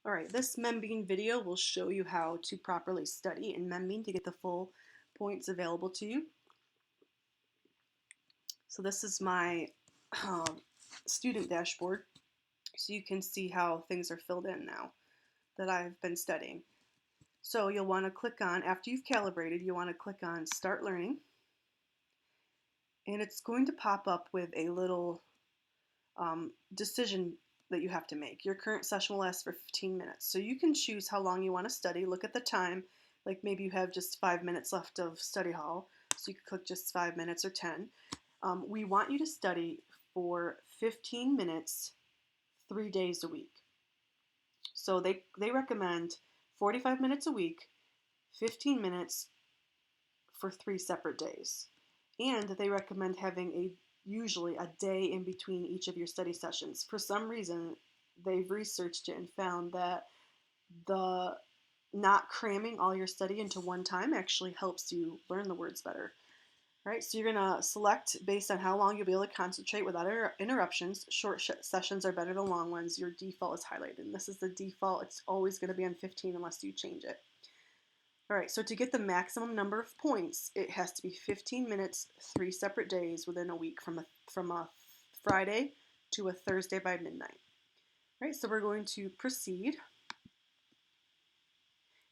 Alright, this Membean video will show you how to properly study in Membean to get the full points available to you. So this is my student dashboard, so you can see how things are filled in now that I've been studying. So you'll want to click on, after you've calibrated, you want to click on Start Learning, and it's going to pop up with a little decision that you have to make. Your current session will last for 15 minutes. So you can choose how long you want to study. Look at the time. Like maybe you have just 5 minutes left of study hall. So you can click just 5 minutes or 10. We want you to study for 15 minutes, 3 days a week. So they recommend 45 minutes a week, 15 minutes for 3 separate days. And they recommend having usually a day in between each of your study sessions. For some reason, they've researched it and found that the not cramming all your study into one time actually helps you learn the words better. All right, so you're going to select based on how long you'll be able to concentrate without interruptions. Short sessions are better than long ones. Your default is highlighted, and this is the default. It's always going to be on 15 unless you change it. All right, so to get the maximum number of points, it has to be 15 minutes, 3 separate days within a week from a Friday to a Thursday by midnight. All right, so we're going to proceed.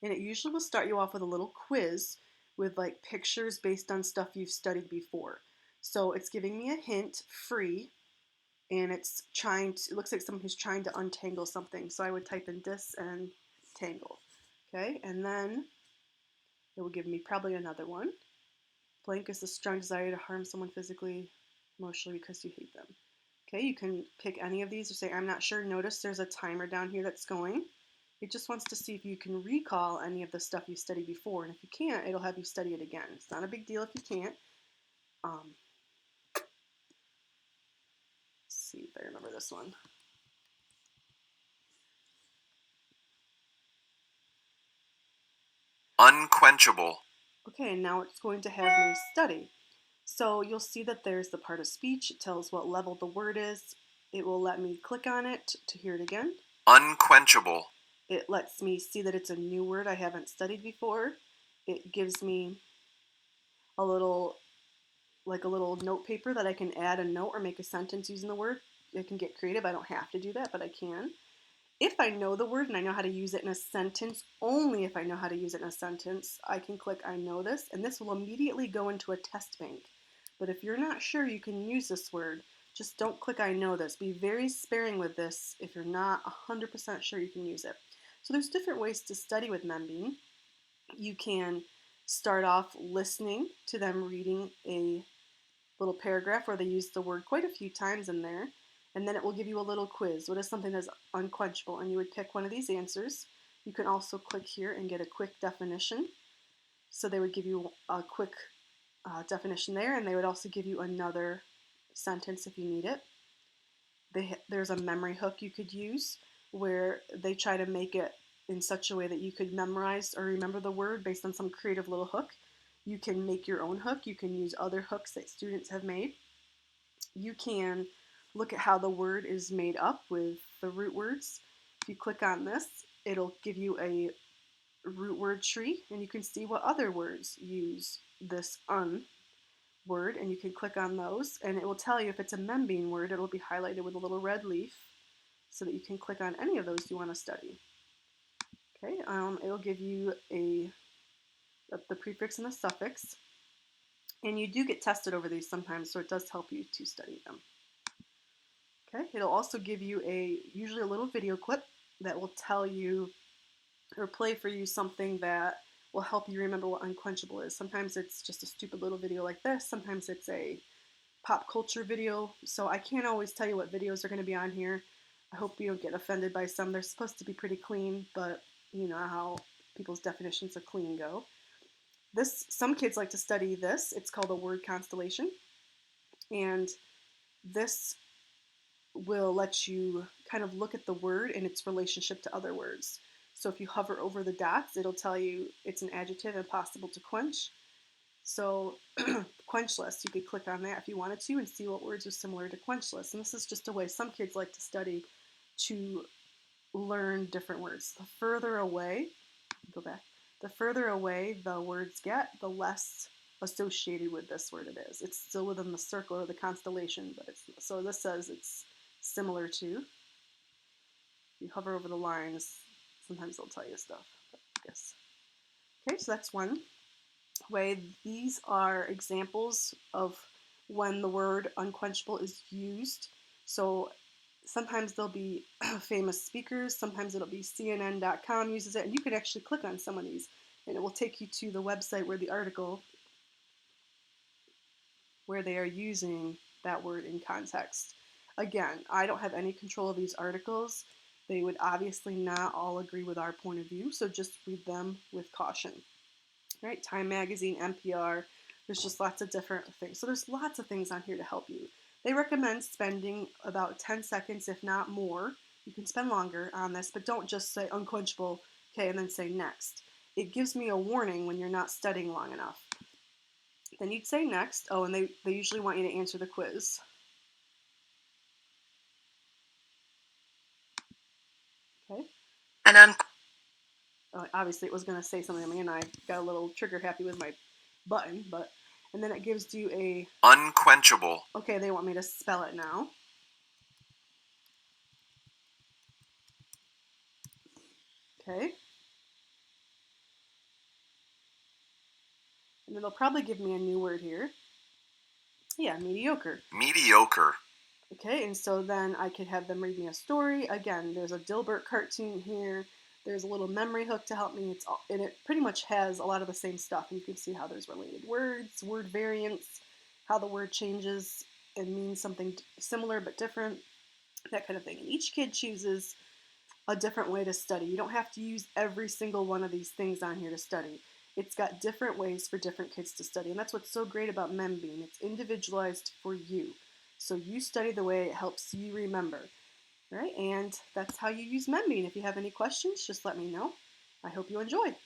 And it usually will start you off with a little quiz with like pictures based on stuff you've studied before. So it's giving me a hint, free, and it looks like someone who's trying to untangle something. So I would type in dis and tangle. Okay, and then it will give me probably another one. Blank is a strong desire to harm someone physically, emotionally because you hate them. Okay, you can pick any of these or say, I'm not sure. Notice there's a timer down here that's going. It just wants to see if you can recall any of the stuff you studied before. And if you can't, it'll have you study it again. It's not a big deal if you can't. Let's see if I remember this one. Unquenchable. Okay, and now it's going to have me study. So you'll see that there's the part of speech. It tells what level the word is. It will let me click on it to hear it again. Unquenchable. It lets me see that it's a new word I haven't studied before. It gives me a little note paper that I can add a note or make a sentence using the word. I can get creative. I don't have to do that, but I can. If I know the word and I know how to use it in a sentence, only if I know how to use it in a sentence, I can click I know this, and this will immediately go into a test bank. But if you're not sure you can use this word, just don't click I know this. Be very sparing with this if you're not 100% sure you can use it. So there's different ways to study with Membean. You can start off listening to them reading a little paragraph where they use the word quite a few times in there, and then it will give you a little quiz. What is something that's unquenchable? And you would pick one of these answers. You can also click here and get a quick definition. So they would give you a quick definition there, and they would also give you another sentence if you need it. There's a memory hook you could use where they try to make it in such a way that you could memorize or remember the word based on some creative little hook. You can make your own hook. You can use other hooks that students have made. You can look at how the word is made up with the root words. If you click on this, it'll give you a root word tree, and you can see what other words use this un word, and you can click on those, and it will tell you if it's a Membean word. It'll be highlighted with a little red leaf so that you can click on any of those you want to study. Okay, it'll give you the prefix and the suffix, and you do get tested over these sometimes, so it does help you to study them. Okay, it'll also give you usually a little video clip that will tell you or play for you something that will help you remember what unquenchable is. Sometimes it's just a stupid little video like this. Sometimes it's a pop culture video. So I can't always tell you what videos are going to be on here. I hope you don't get offended by some. They're supposed to be pretty clean, but you know how people's definitions of clean go. Some kids like to study this. It's called a word constellation. And this will let you kind of look at the word and its relationship to other words. So if you hover over the dots, it'll tell you it's an adjective impossible to quench. So quenchless, you could click on that if you wanted to and see what words are similar to quenchless. And this is just a way some kids like to study to learn different words. The further away, go back, the further away the words get, the less associated with this word it is. It's still within the circle or the constellation, but it's, so this says it's similar to. You hover over the lines, sometimes they'll tell you stuff, but I guess. Okay, so that's one way. These are examples of when the word unquenchable is used. So sometimes there'll be famous speakers, sometimes it'll be CNN.com uses it, and you can actually click on some of these and it will take you to the website where the article where they are using that word in context. Again, I don't have any control of these articles. They would obviously not all agree with our point of view, so just read them with caution. Right? Time Magazine, NPR, there's just lots of different things. So there's lots of things on here to help you. They recommend spending about 10 seconds, if not more. You can spend longer on this, but don't just say unquenchable, okay, and then say next. It gives me a warning when you're not studying long enough. Then you'd say next. Oh, and they usually want you to answer the quiz. Okay. And un- Obviously, it was going to say something to me, and I got a little trigger happy with my button, but, and then it gives you a, unquenchable, okay, they want me to spell it now. Okay. And then they'll probably give me a new word here. Yeah, mediocre. mediocre, Okay, and so then I could have them read me a story. Again, there's a Dilbert cartoon here. There's a little memory hook to help me. It's all, and it pretty much has a lot of the same stuff. And you can see how there's related words, word variants, how the word changes and means something similar but different, that kind of thing. And each kid chooses a different way to study. You don't have to use every single one of these things on here to study. It's got different ways for different kids to study, and that's what's so great about Membean. It's individualized for you. So you study the way it helps you remember, right? And that's how you use Membean. If you have any questions, just let me know. I hope you enjoyed.